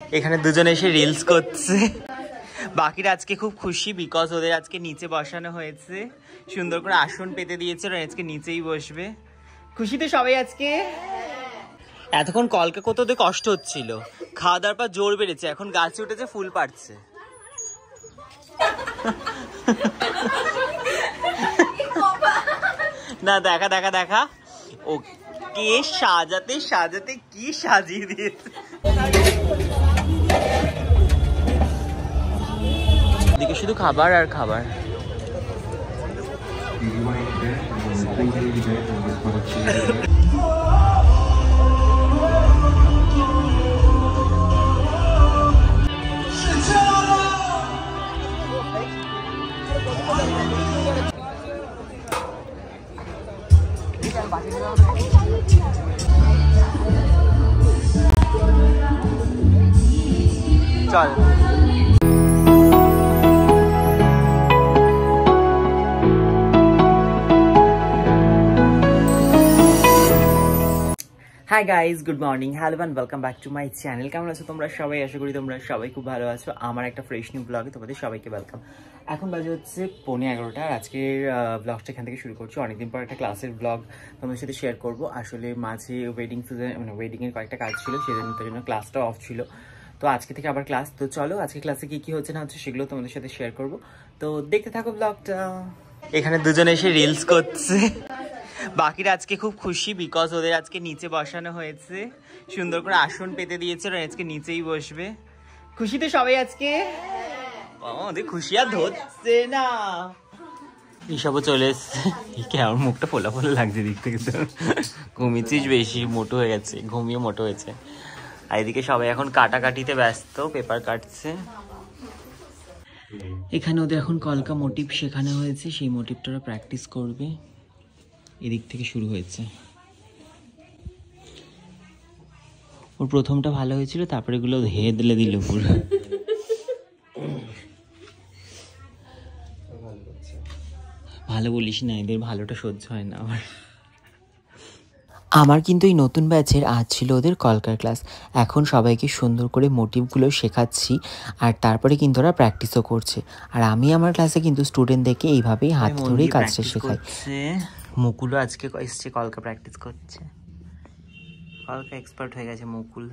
এখানে দুজনে এসে রিলস করছে। বাকিরা আজকে খুব খুশি বিকজ ওদের আজকে নিচে বসানো হয়েছে, সুন্দর করে আসন পেতে দিয়েছে, ওরা আজকে নিচেই বসবে। খুশি তো সবাই আজকে? এতক্ষণ কলকা কত ওদের কষ্ট হচ্ছিল, খাওয়া দাওয়ার পর জোর বেড়েছে, এখন গাছে উঠেছে, ফুল পাড়ছে। না দেখা দেখা দেখা, ও কে সাজাতে সাজাতে কি সাজিয়ে দিয়েছে। এদিকে শুধু খাবার আর খাবার। চল hi guys, good morning, hello and welcome back to my channel. কেমন আছো তোমরা সবাই? আশা করি তোমরা সবাই খুব ভালো আছো। আমার একটা ফ্রেশ নিউ ব্লগে তোমাদের সবাইকে ওয়েলকাম। এখন বাজে হচ্ছে 11:15 আর আজকের ব্লগটা এখান থেকে শুরু করছি। অনেকদিন পর একটা ক্লাসের ব্লগ তোমাদের সাথে শেয়ার করবো। আসলে মাঝে ওয়েডিং সিজন, মানে ওয়েডিংয়ের কয়েকটা কাজ ছিল, সেজন্য ক্লাসটা অফ ছিল। তো আজকে থেকে আবার ক্লাস। তো চলো আজকে ক্লাসে কি হচ্ছে না হচ্ছে সেগুলো তোমাদের সাথে শেয়ার করবো। তো দেখতে থাকো ব্লগটা। এখানে দুজনে এসে রিলস করছে। বাকিরা আজকে খুব খুশি বিকজ ওদের আজকে নিচে বসানো হয়েছে, সুন্দর করে আসন পেতে দিয়েছে, ওরা আজকে নিচেই বসবে। খুশি তো সবাই আজকে? ওদের খুশি আর ধরছে না। এইসবও চলে এসছে। আমার মুখটা ফোলা ফোলা লাগছে দিক থেকে, তো ঘুমিয়েছিস বেশি, মোটো হয়ে গেছে, ঘুমিয়ে মোটো হয়েছে। আর এদিকে সবাই এখন কাটাকাটিতে ব্যস্ত, পেপার কাটছে। এখানে ওদের এখন কলকা মোটিভ শেখানো হয়েছে, সেই মোটিভটা ওরা প্র্যাকটিস করবে। এদিক থেকে শুরু হয়েছে। ওর প্রথমটা ভালো হয়েছিল, তারপরে এগুলো হেদলে দিল পুরো। ভালো বলিস না, এদের ভালোটা সহ্য হয় না আমার কিন্তু এই নতুন ব্যাচের আজ ছিল ওদের কলকার ক্লাস। এখন সবাইকে সুন্দর করে মোটিভগুলো শেখাচ্ছি, আর তারপরে কিন্তু ওরা প্র্যাকটিসও করছে। আর আমি আমার ক্লাসে কিন্তু স্টুডেন্টদেরকে এইভাবেই হাত ধরেই কাজটা শেখাই। মুকুলও আজকে এসছে, কলকা প্র্যাকটিস করছে। কলকা এক্সপার্ট হয়ে গেছে মুকুল।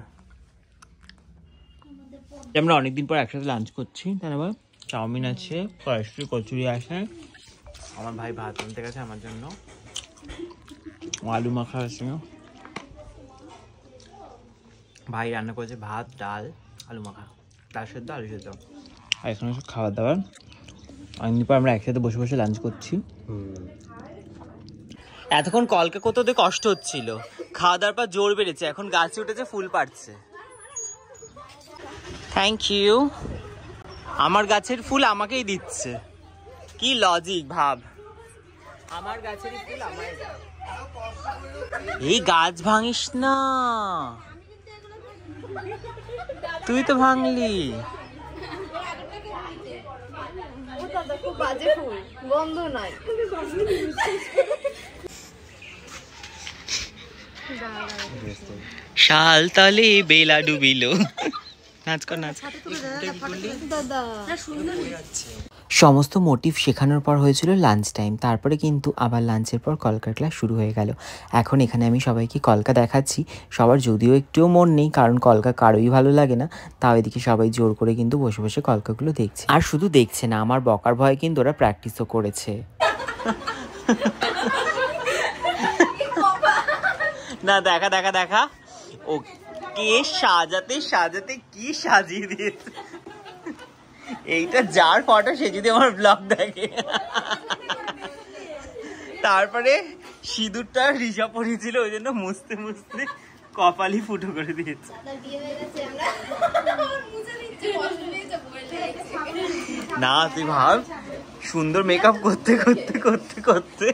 আমরা অনেকদিন পর একসাথে লাঞ্চ করছি। তারপর চাউমিন আছে, কচুরি আছে, আমার ভাই ভাত আনতে গেছে আমার জন্য, আলু মাখা আছে, ভাই রান্না করেছে ভাত, ডাল, আলু মাখা, ডাল সেদ্ধ, আলু সেদ্ধ। আর এখানে সব খাবার দাবার। অনেকদিন পর আমরা একসাথে বসে বসে লাঞ্চ করছি। এতক্ষণ কলকা কত ওদের কষ্ট হচ্ছিল, খাওয়া দাওয়ার পর জোর বেড়েছে, এখন গাছে উঠেছে, ফুল পাড়ছে। Thank you. আমার গাছের ফুল আমাকেই দিচ্ছে, কি লজিক ভাব। আমার গাছের ফুল আমার। এই গাছ ভাঙিস না, তুই তো ভাঙলি। শাল তলে বেলা ডুবিল। নাচ কর, নাচ। সমস্ত মোটিভ শেখানোর পর হয়েছিল লাঞ্চ টাইম। তারপরে কিন্তু আবার লাঞ্চের পর কলকার ক্লাস শুরু হয়ে গেল। এখন এখানে আমি সবাইকে কলকা দেখাচ্ছি। সবার যদিও একটুও মন নেই, কারণ কলকা কারোই ভালো লাগে না। তাও এদিকে সবাই জোর করে কিন্তু বসে বসে কলকাগুলো দেখছে। আর শুধু দেখছে না, আমার বকার ভয়ে কিন্তু ওরা প্র্যাকটিসও করেছে। না দেখা দেখা দেখা, ও কে সাজাতে সাজাতে কি সাজিয়ে দিয়েছে। এইটা যার ফটো সে যদি আমার ব্লগ দেখে। তারপরে সিঁদুরটা রিজা পড়েছিল, ওই জন্য মুছতে মুছতে কপালই ফুটো করে দিয়েছে। না তুই ভাব, সুন্দর মেকআপ করতে করতে করতে করতে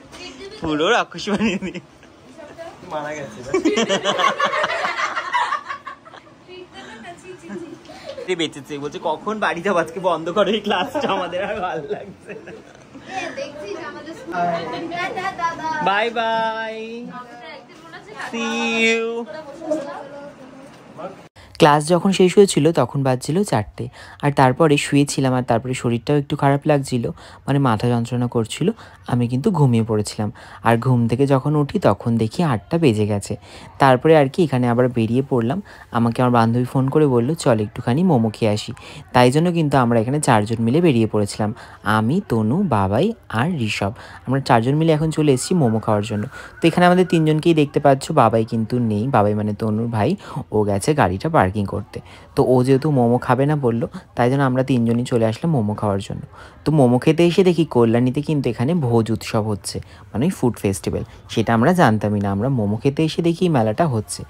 পুরো রাক্ষসী বানিয়ে দিয়ে মারা গেছে। বেঁচেছে, বলছে কখন বাড়ি যাবো, আজকে বন্ধ করো এই ক্লাসটা, আমাদের আর ভালো লাগছে না। Bye bye, see you. Class যখন শেষ হয়েছিল তখন বাজছিল 4টে, আর তারপরে শুয়েছিলাম, আর তারপরে শরীরটাও একটু খারাপ লাগছিল, মানে মাথা যন্ত্রণা করছিল। আমি কিন্তু ঘুমিয়ে পড়েছিলাম, আর ঘুম থেকে যখন উঠি তখন দেখি 8টা বেজে গেছে। তারপরে আর কি এখানে আবার বেরিয়ে পড়লাম। আমাকে আমার বান্ধবী ফোন করে বললো চল একটুখানি মোমো খেয়ে আসি। তাই জন্য কিন্তু আমরা এখানে 4জন মিলে বেরিয়ে পড়েছিলাম, আমি, তনু, বাবাই আর ঋষভ। আমরা 4জন মিলে এখন চলে এসেছি মোমো খাওয়ার জন্য। তো এখানে আমাদের 3জনকেই দেখতে পাচ্ছ, বাবাই কিন্তু নেই, বাবাই মানে তনুর ভাই, ও গেছে গাড়িটা পার্কিং করতে। তো ও যেহেতু মোমো খাবে না বললো, তাই জন্য আমরা 3জনই চলে আসলাম মোমো খাওয়ার জন্য। তো মোমো খেতে এসে দেখি কল্যাণীতে কিন্তু এখানে ভোজ উৎসব হচ্ছে, মানে ফুড ফেস্টিভ্যাল। সেটা আমরা জানতামই না, আমরা মোমো খেতে এসে দেখি মেলাটা হচ্ছে।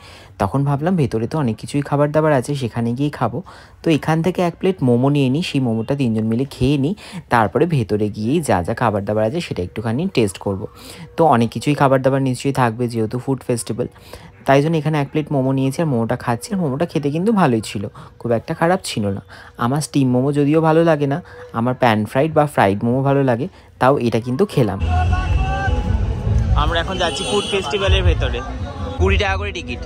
তখন ভাবলাম ভেতরে তো অনেক কিছুই খাবার দাবার আছে, সেখানে গিয়েই খাবো। তো এখান থেকে 1 প্লেট মোমো নিয়ে নিই, সেই মোমোটা 3জন মিলে খেয়ে নিই। তারপরে ভেতরে গিয়েই যা যা খাবার দাবার আছে সেটা একটুখানি টেস্ট করব। তো অনেক কিছুই খাবার দাবার নিশ্চয়ই থাকবে যেহেতু ফুড ফেস্টিভ্যাল। তাই জন্য এখানে 1 প্লেট মোমো নিয়েছি, আর মোমোটা খাচ্ছি। আর মোমোটা খেতে কিন্তু ভালোই ছিল, খুব একটা খারাপ ছিল না। আমার স্টিম মোমো যদিও ভালো লাগে না, আমার প্যান ফ্রাইড বা ফ্রাইড মোমো ভালো লাগে, তাও এটা কিন্তু খেলাম। আমরা এখন যাচ্ছি ফুড ফেস্টিভ্যালের ভেতরে, 20 টাকা করে টিকিট।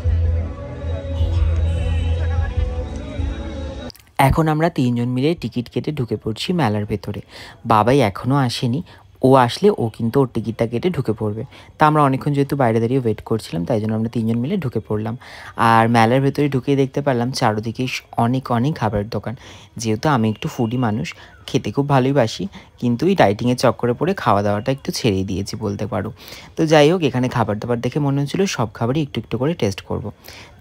এখন আমরা 3জন মিলে টিকিট কেটে ঢুকে পড়ছি মেলার ভেতরে। বাবাই এখনও আসেনি, ও আসলে ও কিন্তু ওর টিকিটটা কেটে ঢুকে পড়বে। তা আমরা অনেকক্ষণ যেহেতু বাইরে দাঁড়িয়ে ওয়েট করছিলাম, তাই জন্য আমরা 3জন মিলে ঢুকে পড়লাম। আর মেলার ভেতরে ঢুকে দেখতে পারলাম চারদিকে অনেক অনেক খাবারের দোকান। যেহেতু আমি একটু ফুডি মানুষ, খেতে খুব ভালোবাসি, কিন্তু এই ডাইটিংয়ের চক্করে পড়ে খাওয়া দাওয়াটা একটু ছেড়েই দিয়েছি বলতে পারো। তো যাই হোক, এখানে খাবার দাবার দেখে মনে হচ্ছিলো সব খাবারই একটু একটু করে টেস্ট করব।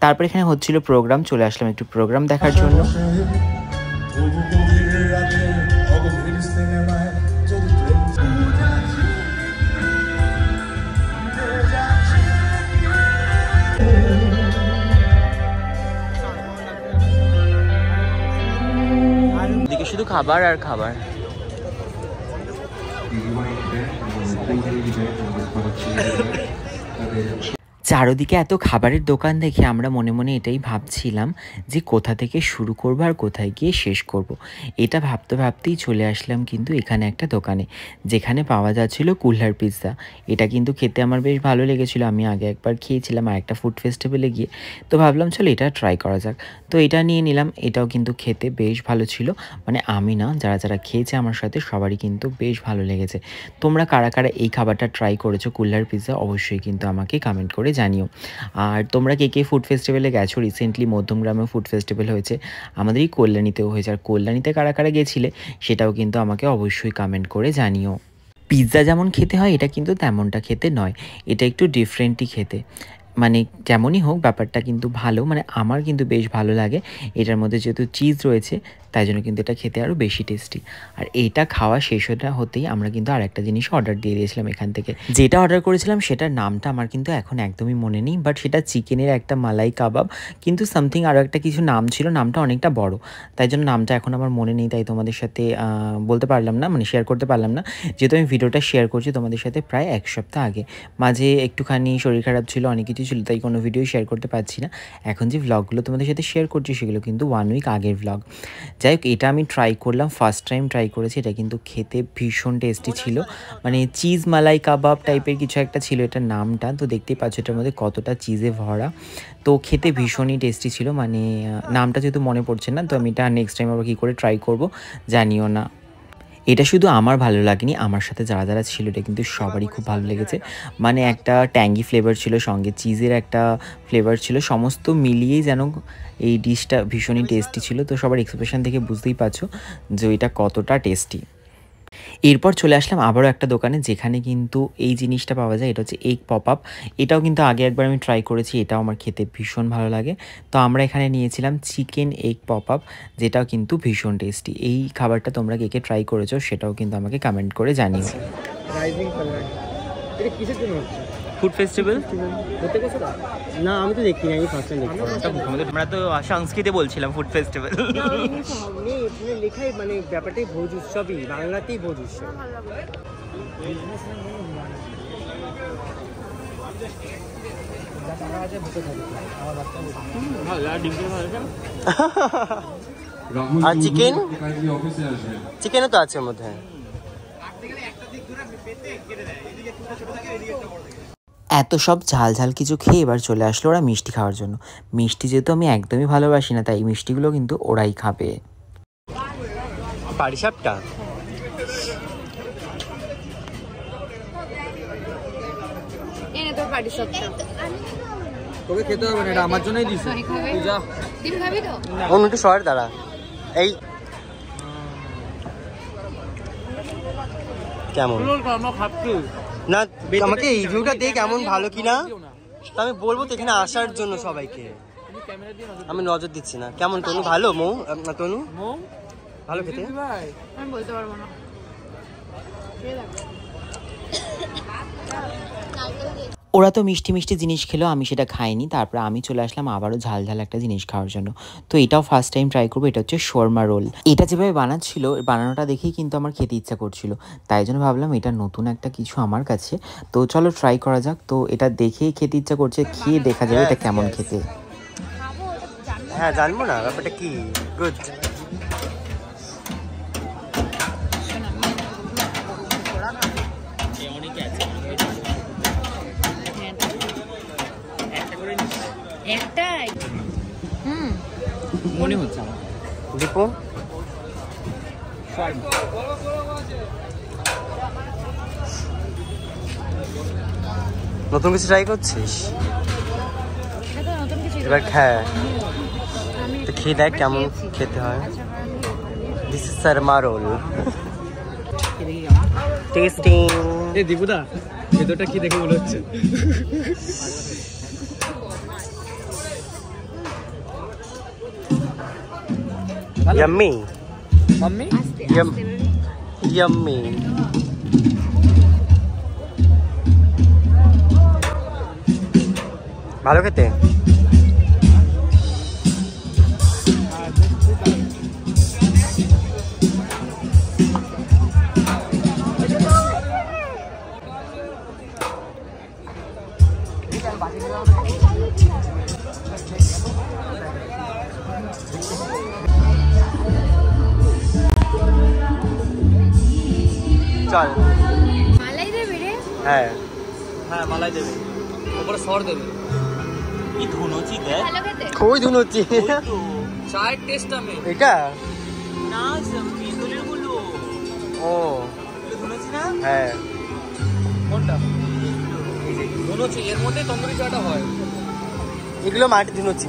তারপর এখানে হচ্ছিল প্রোগ্রাম, চলে আসলাম একটু প্রোগ্রাম দেখার জন্য। এদিকে শুধু খাবার আর খাবার। চারদিকে এত খাবারের দোকান দেখে আমরা মনে মনে এটাই ভাবছিলাম যে কোথা থেকে শুরু করব আর কোথায় গিয়ে শেষ করব। এটা ভাবতে ভাবতেই চলে আসলাম কিন্তু এখানে একটা দোকানে, যেখানে পাওয়া যাচ্ছিল কুল্হার পিৎজা। এটা কিন্তু খেতে আমার বেশ ভালো লেগেছিল, আমি আগে একবার খেয়েছিলাম আর একটা ফুড ফেস্টিভ্যালে গিয়ে। তো ভাবলাম চলো এটা ট্রাই করা যাক, তো এটা নিয়ে নিলাম। এটাও কিন্তু খেতে বেশ ভালো ছিল, মানে আমি না, যারা যারা খেয়েছে আমার সাথে সবারই কিন্তু বেশ ভালো লেগেছে। তোমরা কারা কারা এই খাবারটা ট্রাই করেছো কুল্হার পিৎজা, অবশ্যই কিন্তু আমাকে কমেন্ট করে জানিও। আর তোমরা কে কে ফুড ফেস্টিভ্যালে গেছো? রিসেন্টলি মধ্যমগ্রামে ফুড ফেস্টিভ্যাল হয়েছে, আমাদের এই কল্যাণীতেও হয়েছে। আর কল্যাণীতে কারা কারা গেছিলে সেটাও কিন্তু আমাকে অবশ্যই কমেন্ট করে জানিও। পিৎজা যেমন খেতে হয় এটা কিন্তু তেমনটা খেতে নয়, এটা একটু ডিফারেন্টই খেতে। মানে যেমনই হোক ব্যাপারটা কিন্তু ভালো, মানে আমার কিন্তু বেশ ভালো লাগে। এটার মধ্যে যেহেতু চিজ রয়েছে তাই জন্য কিন্তু এটা খেতে আরও বেশি টেস্টি। আর এইটা খাওয়া শেষ হতেই আমরা কিন্তু আর একটা জিনিস অর্ডার দিয়ে দিয়েছিলাম এখান থেকে। যেটা অর্ডার করেছিলাম সেটার নামটা আমার কিন্তু এখন একদমই মনে নেই, বাট সেটা চিকেনের একটা মালাই কাবাব, কিন্তু সামথিং আরও একটা কিছু নাম ছিল, নামটা অনেকটা বড়, তাই জন্য নামটা এখন আমার মনে নেই, তাই তোমাদের সাথে বলতে পারলাম না, মানে শেয়ার করতে পারলাম না। যেহেতু আমি ভিডিওটা শেয়ার করছি তোমাদের সাথে প্রায় 1 সপ্তাহ আগে, মাঝে একটুখানি শরীর খারাপ ছিল, অনেক কিছু ছিল, তাই কোনো ভিডিও শেয়ার করতে পারছি না। এখন যে ভ্লগগুলো তোমাদের সাথে শেয়ার করছি সেগুলো কিন্তু 1 উইক আগের ভ্লগ। যাই হোক, এটা আমি ট্রাই করলাম, ফার্স্ট টাইম ট্রাই করেছি। এটা কিন্তু খেতে ভীষণ টেস্টি ছিল, মানে চিজ মালাই কাবাব টাইপের কিছু একটা ছিল এটার নামটা। তো দেখতেই পাচ্ছ এটার মধ্যে কতটা চিজে ভরা, তো খেতে ভীষণই টেস্টি ছিল। মানে নামটা যেহেতু মনে পড়ছে না, তো আমি এটা নেক্সট টাইম আবার কী করে ট্রাই করব জানিও না। এটা শুধু আমার ভালো লাগেনি, আমার সাথে যারা যারা ছিল এটা কিন্তু সবারই খুব ভালো লেগেছে। মানে একটা ট্যাঙ্গি ফ্লেভার ছিল, সঙ্গে চিজের একটা ফ্লেভার ছিল, সমস্ত মিলিয়েই যেন এই ডিশটা ভীষণই টেস্টি ছিল। তো সবার এক্সপ্রেশন দেখে বুঝতেই পারছো যে এটা কতটা টেস্টি। এরপর চলে আসলাম আবারও একটা দোকানে যেখানে কিন্তু এই জিনিসটা পাওয়া যায়, এটা হচ্ছে এগ পপ আপ। এটাও কিন্তু আগে একবার আমি ট্রাই করেছি, এটাও আমার খেতে ভীষণ ভালো লাগে। তো আমরা এখানে নিয়েছিলাম চিকেন এগ পপ আপ, যেটাও কিন্তু ভীষণ টেস্টি। এই খাবারটা তোমরা কে কে ট্রাই করেছো সেটাও কিন্তু আমাকে কমেন্ট করে জানিও। ফুড ফেস্টিভ্যাল না, আমি তো দেখি না, আমি ফার্স্ট টাইম দেখছি। আমরা তো সংস্কৃতে বলছিলাম ফুড ফেস্টিভ্যাল। লেখাই মানে ব্যাপারটাই ভোজ উৎসবই, বাংলাতেই ভোজ উৎসব। আর চিকেন, চিকেনও তো আছে ওর মধ্যে। এত সব ঝাল ঝাল কিছু খেয়ে এবার চলে আসলো ওরা মিষ্টি খাওয়ার জন্য। মিষ্টি যেহেতু আমি একদমই ভালোবাসি না, তাই মিষ্টিগুলো কিন্তু ওরাই খাবে। পাটিসাপটা তোকে খেতে হবে না, এটা আমার জন্যই দিস। একটু শহর দাঁড়া, এই কেমন না আমাকে এই ভিউটা দেখ কেমন ভালো কিনা, আমি বলবো তো এখানে আসার জন্য সবাইকে। আমি নজর দিচ্ছি না। কেমন তনু? ভালো মৌ? তনু ভালো খেতে? আমি বলতে পারবো না। ওরা তো মিষ্টি মিষ্টি জিনিস খেলো, আমি সেটা খাইনি। তারপরে আমি চলে আসলাম আবারও ঝাল ঝাল একটা জিনিস খাওয়ার জন্য। তো এটাও ফার্স্ট টাইম ট্রাই করবো। এটা হচ্ছে শর্মা রোল। এটা যেভাবে বানাচ্ছিল, বানানোটা দেখেই কিন্তু আমার খেতে ইচ্ছা করছিল, তাই জন্য ভাবলাম এটা নতুন একটা কিছু আমার কাছে, তো চলো ট্রাই করা যাক। তো এটা দেখেই খেতে ইচ্ছা করছে, খেয়ে দেখা যাবে এটা কেমন খেতে। হ্যাঁ জানবো না ব্যাপারটা কি। গুড। একটাই মনে হচ্ছে আমার। দীপু নতুন কিছু ট্রাই করছিস এবার? হ্যাঁ তো খেয়ে দেখ কেমন খেতে হয়। This is shawarma roll. Tasting. এই দীপুদা ভেতরটা কি দেখে মনে হচ্ছে? Yummy. Mummy? Yummy. ভালো খেতে? চল। মালাই দেবে রে? হ্যাঁ হ্যাঁ মালাই দেবে, ওপরে সর দেবে। কি ধুনুচি দেখ, ভালো খেতে? কই ধুনুচি? চায়ের টেস্ট আমি এটা না মিন্দুলের গুলো। ও ধুনুচি না? হ্যাঁ কোনটা ধুনুচি? এর মধ্যে তন্দুরি চাটা হয়। এগুলো মাটি ধুনুচি।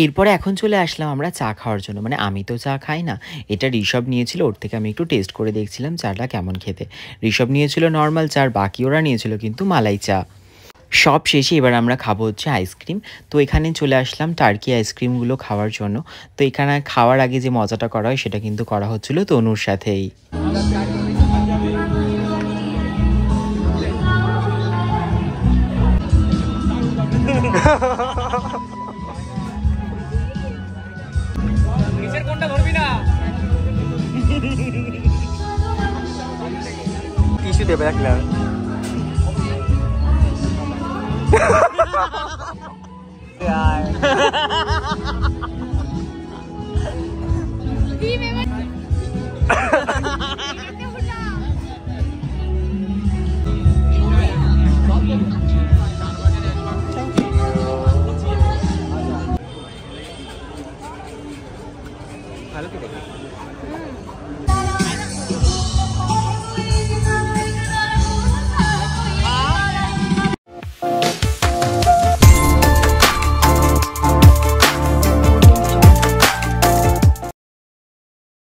এরপরে এখন চলে আসলাম আমরা চা খাওয়ার জন্য। মানে আমি তো চা খাই না, এটা ঋষভ নিয়েছিল, ওর থেকে আমি একটু টেস্ট করে দেখছিলাম চাটা কেমন খেতে। ঋষভ নিয়েছিল নর্মাল চা, আর বাকি ওরা নিয়েছিল কিন্তু মালাই চা। সব শেষে এবার আমরা খাবো হচ্ছে আইসক্রিম। তো এখানে চলে আসলাম টার্কি আইসক্রিমগুলো খাওয়ার জন্য। তো এখানে খাওয়ার আগে যে মজাটা করা হয় সেটা কিন্তু করা হচ্ছিল তনুর সাথেই। টিস্যু দেবে এক না।